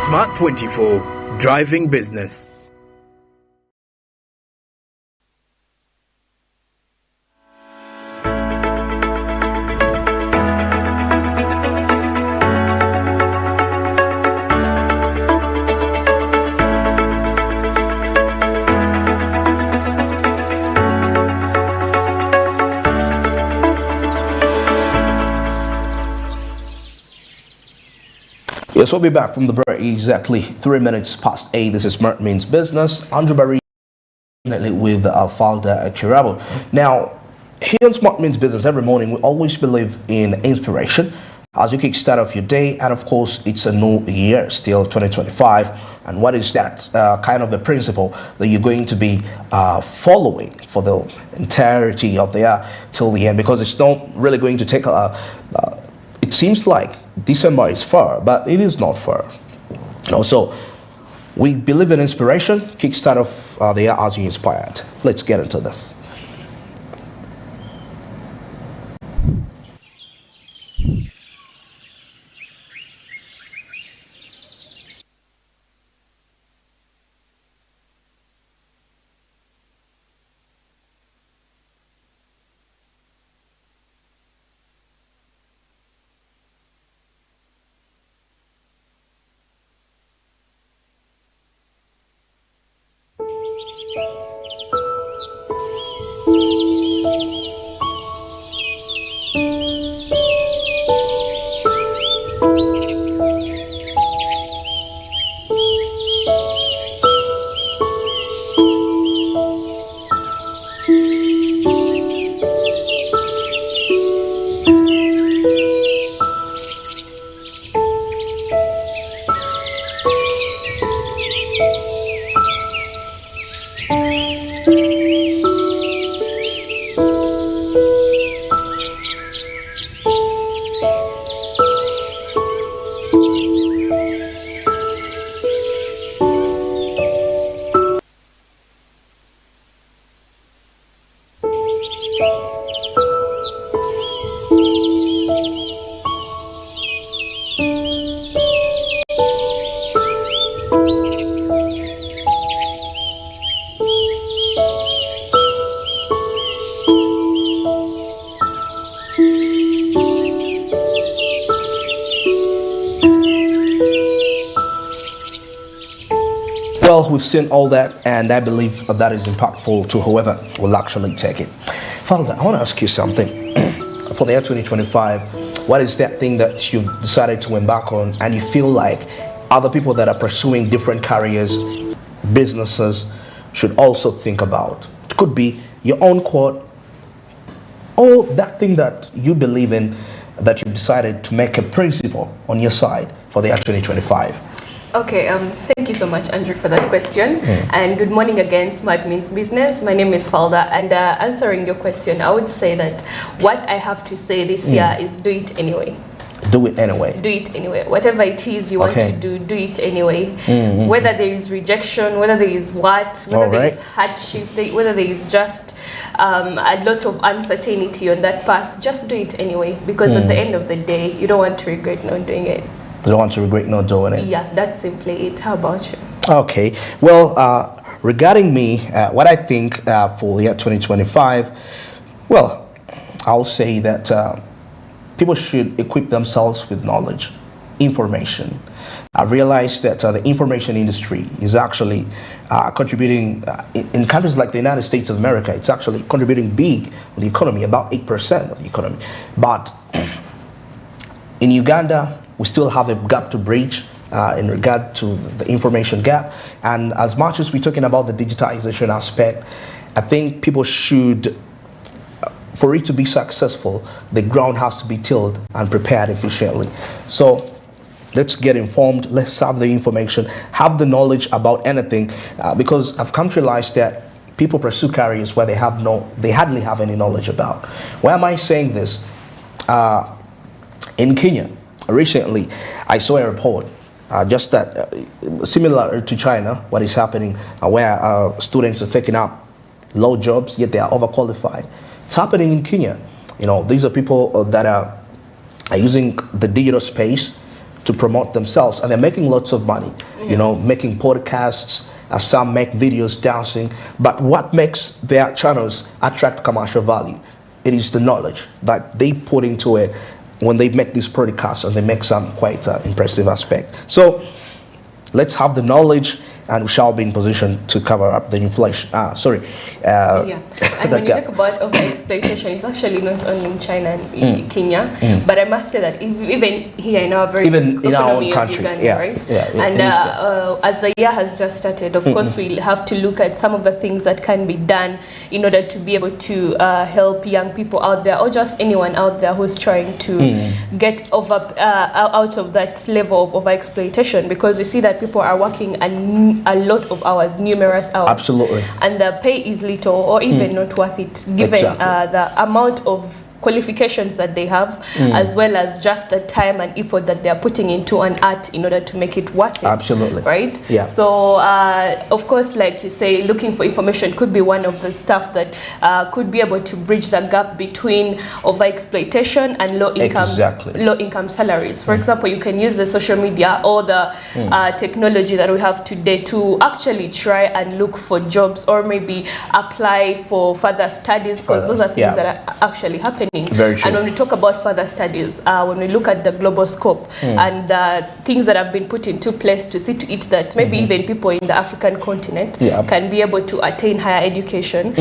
Smart 24, driving business. Yes, we'll be back from the break exactly 3 minutes past 8. This is Smart Means Business. Andrew Barry with Falda Kirabo. Now, here on Smart Means Business, every morning we always believe in inspiration as you kick start off your day. And of course, it's a new year, still 2025. And what is that kind of a principle that you're going to be following for the entirety of the year till the end? Because it's not really going to take it seems like December is far, but it is not far. So we believe in inspiration. Kickstart of the year as you inspired. Let's get into this. Well, we've seen all that, and I believe that is impactful to whoever will actually take it. Father, I want to ask you something. For the year 2025, what is that thing that you've decided to embark on and you feel like other people that are pursuing different careers, businesses, should also think about? It could be your own quote, or that thing that you believe in that you've decided to make a principle on your side for the year 2025. Okay, thank you so much, Andrew, for that question. And good morning again, Smart Means Business. My name is Falda, and answering your question, I would say that what I have to say this year is do it anyway. Do it anyway. Do it anyway. Whatever it is you want to do it anyway. Whether there is rejection, whether there is whether there is hardship, whether there is just a lot of uncertainty on that path, just do it anyway. Because at the end of the day, you don't want to regret not doing it. You don't want to regret not doing it. Yeah, that's simply it. How about you? Okay. Well, regarding me, what I think for the year 2025, well, I'll say that people should equip themselves with knowledge, information. I realized that the information industry is actually contributing, in countries like the United States of America, it's actually contributing big to the economy, about 8% of the economy. But in Uganda, we still have a gap to bridge in regard to the information gap. And as much as we're talking about the digitization aspect, I think people should, for it to be successful, the ground has to be tilled and prepared efficiently. So let's get informed, let's have the information, have the knowledge about anything, because I've come to realize that people pursue careers where they hardly have any knowledge about. Why am I saying this? In Kenya, recently, I saw a report just that similar to China, what is happening, where students are taking up low jobs, yet they are overqualified. It's happening in Kenya. These are people that are using the digital space to promote themselves, and they're making lots of money, you know, making podcasts, some make videos dancing. But what makes their channels attract commercial value? It is the knowledge that they put into it when they make these podcasts, and they make some quite impressive aspect. So let's have the knowledge, and we shall be in position to cover up the inflation. Yeah, and when you talk about over-exploitation, it's actually not only in China and in Kenya, but I must say that even here in our very even in our own economy of country, Uganda, right? And as the year has just started, of course, we'll have to look at some of the things that can be done in order to be able to help young people out there, or just anyone out there who's trying to get out of that level of over-exploitation, because we see that people are working a lot of hours, numerous hours. Absolutely. And the pay is little or even not worth it, given the amount of qualifications that they have, as well as just the time and effort that they are putting into an art in order to make it worth it. Absolutely. Right? Yeah. So, of course, like you say, looking for information could be one of the stuff that could be able to bridge the gap between overexploitation and low-income salaries. For example, you can use the social media or the technology that we have today to actually try and look for jobs, or maybe apply for further studies, because those are things that are actually happening. Very true. And when we talk about further studies, when we look at the global scope and the things that have been put into place to see to it that maybe even people in the African continent can be able to attain higher education,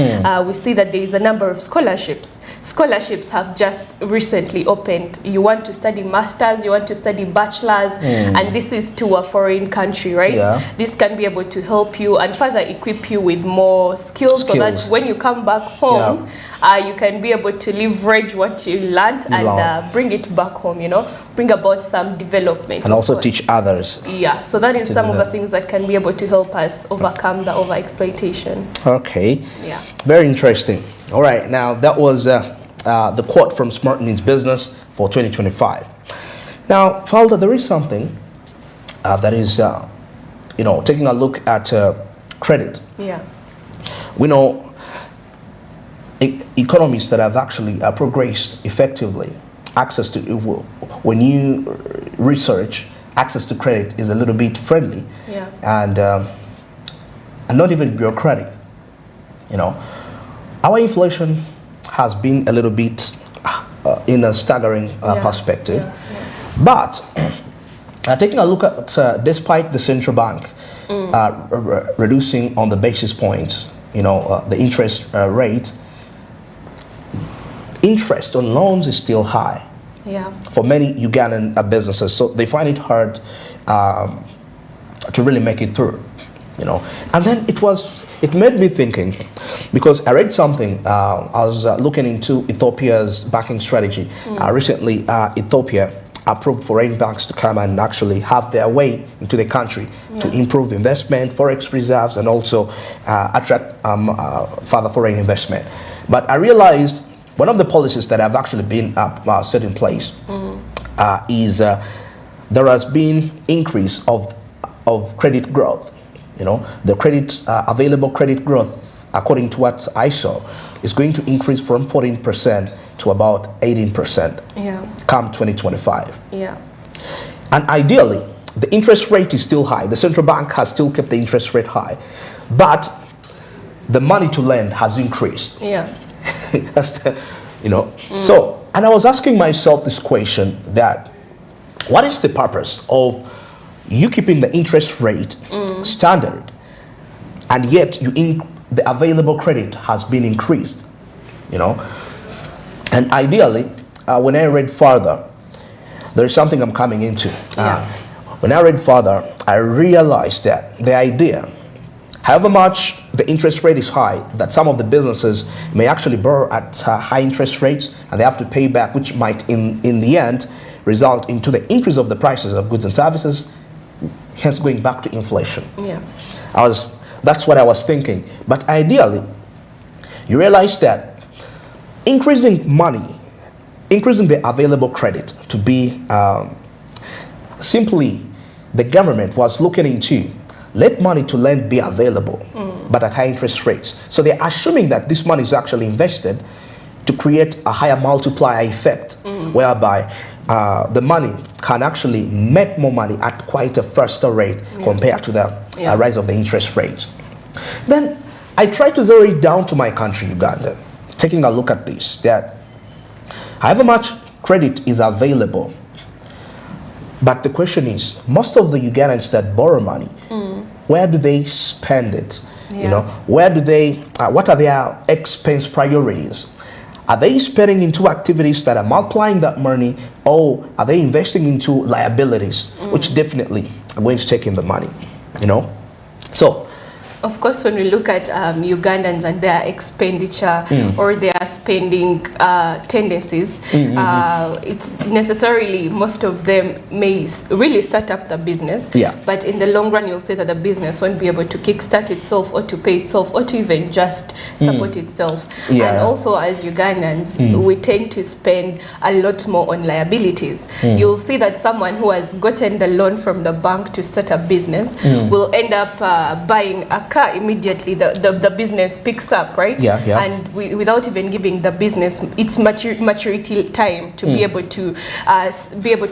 we see that there is a number of scholarships. Scholarships have just recently opened. You want to study masters, you want to study bachelors, and this is to a foreign country, right? Yeah. This can be able to help you and further equip you with more skills, so that when you come back home, you can be able to leverage what you learned and bring it back home, you know, bring about some development. And also teach others. Yeah, so that is some of the things that can be able to help us overcome the overexploitation. Okay. Yeah. Very interesting. All right, now that was the quote from Smart Means Business for 2025. Now, Falda, there is something that is, you know, taking a look at credit. Yeah. We know economies that have actually progressed effectively, access to, when you research, access to credit is a little bit friendly, and not even bureaucratic. You know, our inflation has been a little bit in a staggering perspective, but taking a look at, despite the central bank reducing on the basis points, you know, the interest rate, interest on loans is still high for many Ugandan businesses, so they find it hard to really make it through, you know. And then it made me thinking, because I read something, I was looking into Ethiopia's banking strategy. Recently, Ethiopia approved foreign banks to come and actually have their way into the country to improve investment, forex reserves, and also attract further foreign investment. But I realized one of the policies that have actually been set in place is there has been increase of credit growth. You know, the available credit growth, according to what I saw, is going to increase from 14% to about 18% come 2025. Yeah. And ideally, the interest rate is still high. The central bank has still kept the interest rate high, but the money to lend has increased. Yeah. That's the, you know. So, and I was asking myself this question, that what is the purpose of you keeping the interest rate standard, and yet the available credit has been increased, you know? And ideally, when I read further, there's something I'm coming into. When I read further, I realized that the idea, however much the interest rate is high, that some of the businesses may actually borrow at high interest rates, and they have to pay back, which might in the end result into the increase of the prices of goods and services, hence going back to inflation. Yeah. That's what I was thinking. But ideally, you realize that increasing the available credit to be simply, the government was looking into, let money to lend be available, but at high interest rates. So they're assuming that this money is actually invested to create a higher multiplier effect, whereby the money can actually make more money at quite a faster rate compared to the rise of the interest rates. Then I try to zero it down to my country, Uganda, taking a look at this, that however much credit is available, but the question is, most of the Ugandans that borrow money, where do they spend it? You know, where do they, what are their expense priorities? Are they spending into activities that are multiplying that money, or are they investing into liabilities, which definitely are going to take in the money, you know? So, of course, when we look at Ugandans and their expenditure or their spending tendencies, it's necessarily, most of them may really start up the business, but in the long run you'll say that the business won't be able to kickstart itself or to pay itself or to even just support itself. And also, as Ugandans, we tend to spend a lot more on liabilities. You'll see that someone who has gotten the loan from the bank to start a business will end up buying a car immediately. The business picks up, right? And without even giving the business its maturity time to be able to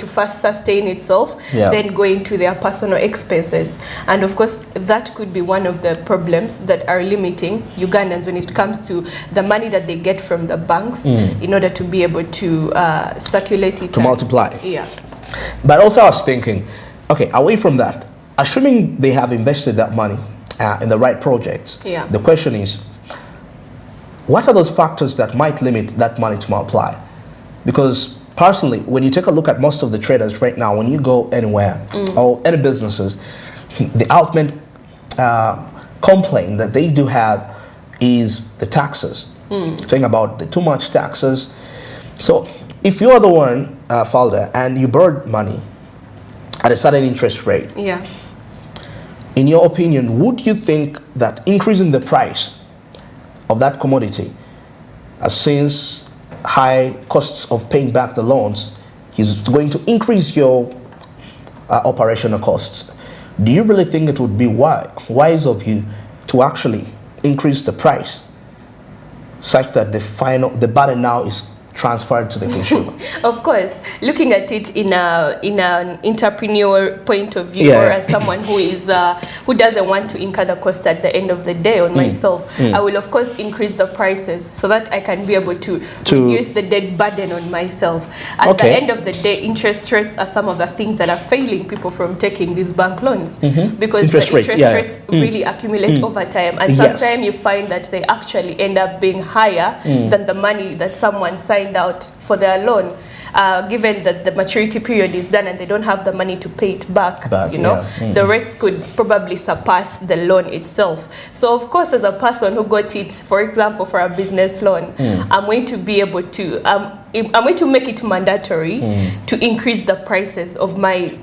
first sustain itself, then go into their personal expenses. And of course, that could be one of the problems that are limiting Ugandans when it comes to the money that they get from the banks in order to be able to circulate it, to multiply. But also I was thinking, okay, away from that, assuming they have invested that money in the right projects, the question is, what are those factors that might limit that money to multiply? Because personally, when you take a look at most of the traders right now, when you go anywhere or any businesses, the ultimate complaint that they do have is the taxes. Talking about the too much taxes. So if you are the one, Falda, and you borrowed money at a certain interest rate, in your opinion, would you think that increasing the price of that commodity, since high costs of paying back the loans, is going to increase your operational costs? Do you really think it would be wise of you to actually increase the price such that the burden now is transferred to the consumer? Of course, looking at it in an entrepreneur point of view, or as someone who doesn't want to incur the cost at the end of the day on myself, I will of course increase the prices so that I can be able to reduce the debt burden on myself. At the end of the day, interest rates are some of the things that are failing people from taking these bank loans, because interest rates really accumulate over time, and sometimes you find that they actually end up being higher than the money that someone signed out for their loan, given that the maturity period is done and they don't have the money to pay it back, you know, the rates could probably surpass the loan itself. So of course, as a person who got it, for example, for a business loan, I'm going to be able to I'm going to make it mandatory to increase the prices of my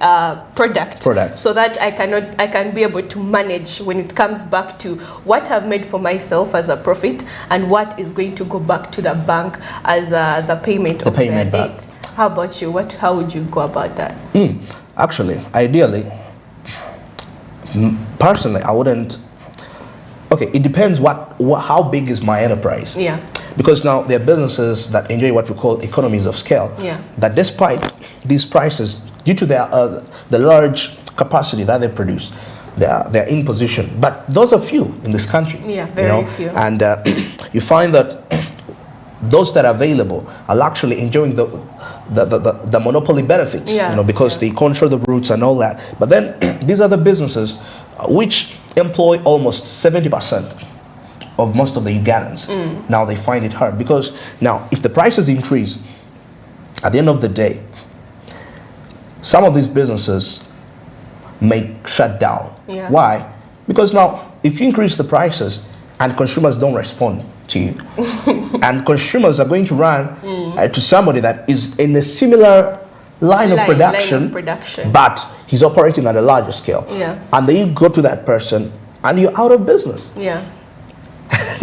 product so that I can be able to manage when it comes back to what I've made for myself as a profit and what is going to go back to the bank as the payment of their debt. How about you? How would you go about that? Actually, ideally, personally, I wouldn't. Okay, it depends how big is my enterprise. Because now there are businesses that enjoy what we call economies of scale. That despite these prices, due to the large capacity that they produce, they're in position. But those are few in this country. Very few. And you find that those that are available are actually enjoying the monopoly benefits, you know, because they control the routes and all that. But then these are the businesses which employ almost 70% of most of the Ugandans. Now they find it hard because now if the prices increase, at the end of the day, some of these businesses may shut down. Why? Because now if you increase the prices and consumers don't respond to you, and consumers are going to run to somebody that is in a similar line of production, but he's operating at a larger scale. And then you go to that person and you're out of business.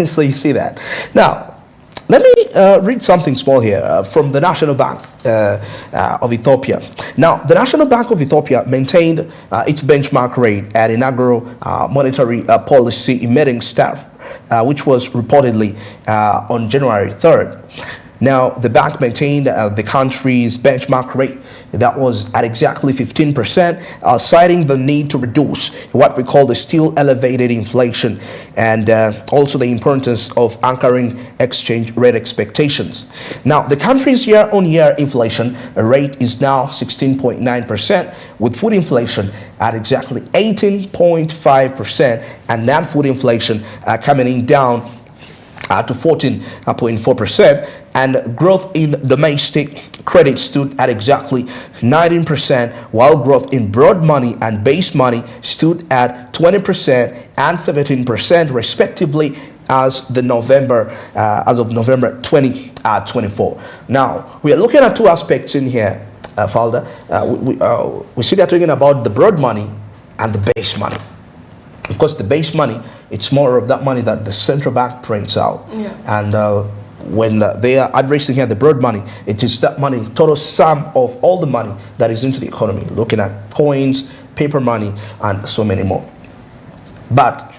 So you see that. Now, let me read something small here from the National Bank of Ethiopia. Now, the National Bank of Ethiopia maintained its benchmark rate at inaugural monetary policy emitting staff, which was reportedly on January 3rd. Now, the bank maintained the country's benchmark rate that was at exactly 15%, citing the need to reduce what we call the still elevated inflation and also the importance of anchoring exchange rate expectations. Now, the country's year-on-year inflation rate is now 16.9%, with food inflation at exactly 18.5% and non-food inflation coming in down to 14.4%, and growth in domestic credit stood at exactly 19%, while growth in broad money and base money stood at 20% and 17% respectively as of November 2024. Now, we are looking at two aspects in here, Falda. We see that talking about the broad money and the base money. Of course, the base money, it's more of that money that the central bank prints out. Yeah. And when they are addressing here the broad money, it is that money, total sum of all the money that is into the economy, looking at coins, paper money, and so many more. But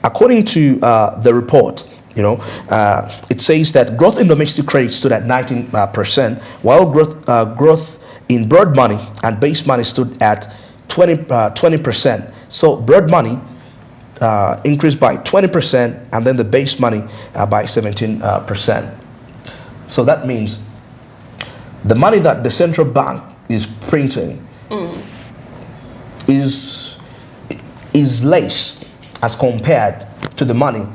according to the report, it says that growth in domestic credit stood at 19%, while growth in broad money and base money stood at 20%. So broad money increased by 20%, and then the base money by 17%. So that means the money that the central bank is printing is less as compared to the money,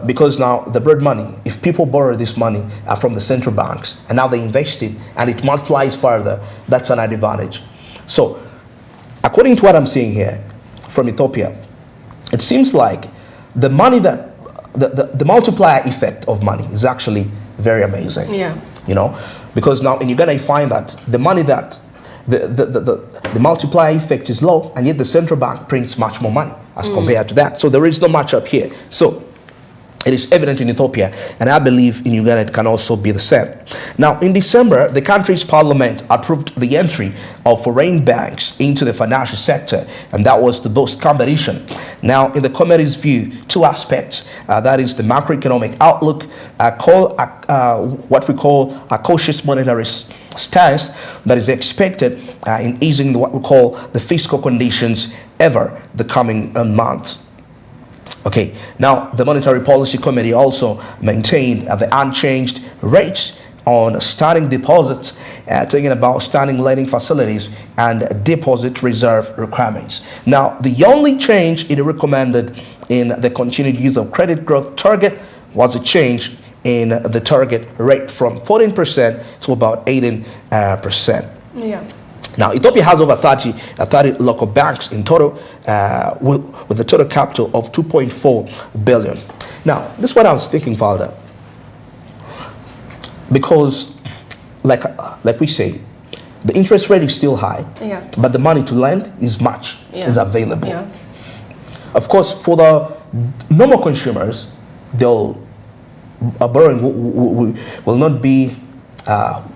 because now the broad money, if people borrow this money from the central banks and now they invest it and it multiplies further, that's an advantage. So according to what I'm seeing here from Ethiopia, it seems like the money that the multiplier effect of money is actually very amazing. Yeah. Because now in Uganda you find that the money that the multiplier effect is low, and yet the central bank prints much more money as compared to that. So there is no match up here. So it is evident in Ethiopia, and I believe in Uganda it can also be the same. Now, in December, the country's parliament approved the entry of foreign banks into the financial sector, and that was to boost competition. Now, in the committee's view, two aspects, that is the macroeconomic outlook, what we call a cautious monetary stance that is expected in easing what we call the fiscal conditions over the coming months. Okay, now the Monetary Policy Committee also maintained the unchanged rates on standing deposits, talking about standing lending facilities and deposit reserve requirements. Now, the only change it recommended in the continued use of credit growth target was a change in the target rate from 14% to about 18%. Yeah. Now, Ethiopia has over 30 local banks in total, with a total capital of 2.4 billion. Now, this is what I was thinking, Father, because, like we say, the interest rate is still high, but the money to lend is is available. Yeah. Of course, for the normal consumers, borrowing will not be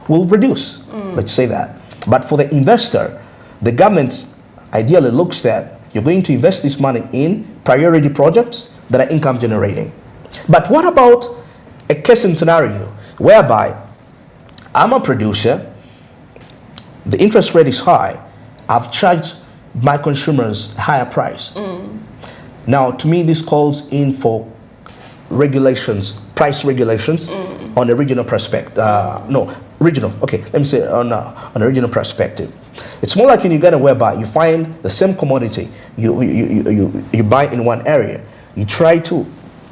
will reduce. Let's say that. But for the investor, the government ideally looks that you're going to invest this money in priority projects that are income generating. But what about a case scenario whereby I'm a producer, the interest rate is high, I've charged my consumers a higher price. Now, to me, this calls in for regulations, price regulations on a regional perspective. Let me say on a regional perspective. It's more like in Uganda, whereby you find the same commodity you buy in one area, you try to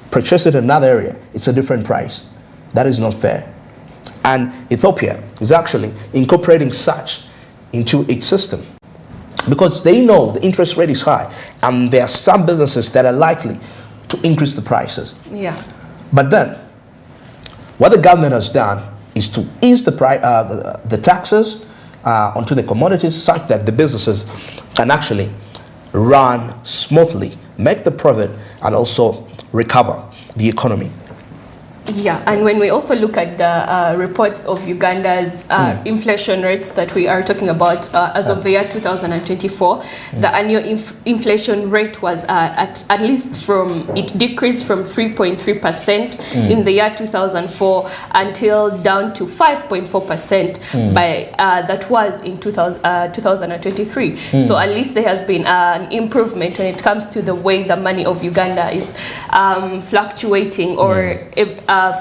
purchase it in another area, it's a different price. That is not fair. And Ethiopia is actually incorporating such into its system, because they know the interest rate is high, and there are some businesses that are likely to increase the prices. Yeah. But then, what the government has done is to ease the taxes onto the commodities, such that the businesses can actually run smoothly, make the profit, and also recover the economy. Yeah, and when we also look at the reports of Uganda's inflation rates that we are talking about as of the year 2024, the annual inflation rate was at least it decreased from 3.3% in the year 2004 until down to 5.4% by that was in 2023. So at least there has been an improvement when it comes to the way the money of Uganda is fluctuating or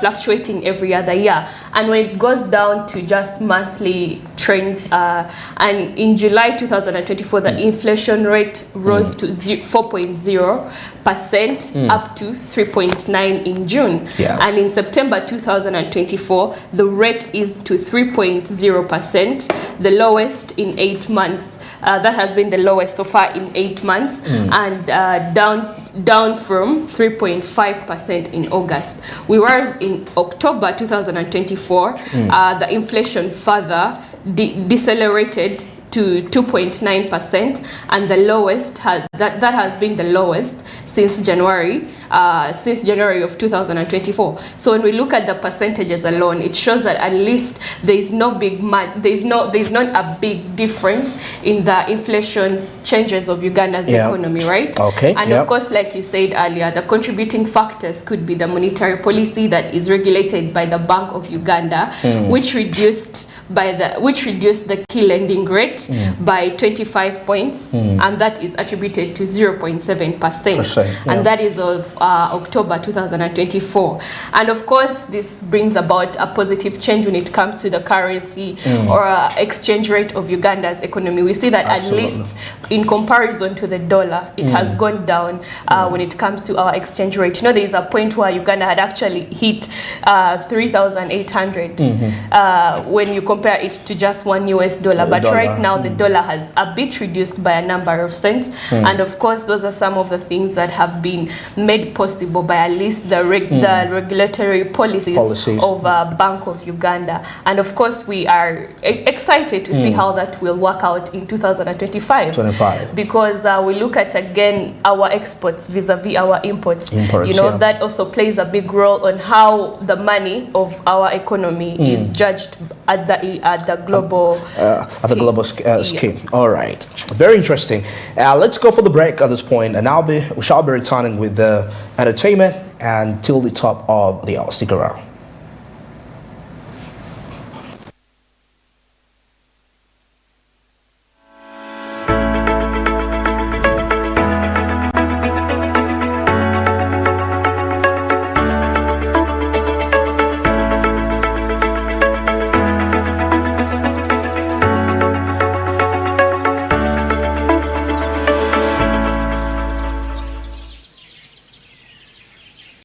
fluctuating every other year. And when it goes down to just monthly trends, and in July 2024, the inflation rate rose to 4.0% up to 3.9 in June. Yes. And in September 2024, the rate is to 3.0%, the lowest in 8 months. That has been the lowest so far in 8 months, and down from 3.5% in August. Whereas in October 2024, the inflation further decelerated to 2.9%, and the lowest that has been the lowest since January of 2024. So when we look at the percentages alone, it shows that at least there's not a big difference in the inflation changes of Uganda's economy, right? Okay. And of course, like you said earlier, the contributing factors could be the monetary policy that is regulated by the Bank of Uganda, which reduced the key lending rate by 25 points, and that is attributed to 0.7%, and that is of October 2024. And of course, this brings about a positive change when it comes to the currency or exchange rate of Uganda's economy. We see that at least in comparison to the dollar, it has gone down when it comes to our exchange rate. You know, there is a point where Uganda had actually hit 3,800 when you compare it to just $1 but right now the dollar has a bit reduced by a number of cents, and of course those are some of the things that have been made possible by at least the regulatory policies of Bank of Uganda. And of course we are excited to see how that will work out in 2025 because we look at again our exports vis-a-vis our imports. That also plays a big role on how the money of our economy is judged at the global scheme. All right, very interesting. Let's go for the break at this point, and we shall be returning with the entertainment until the top of the hour. Stick around.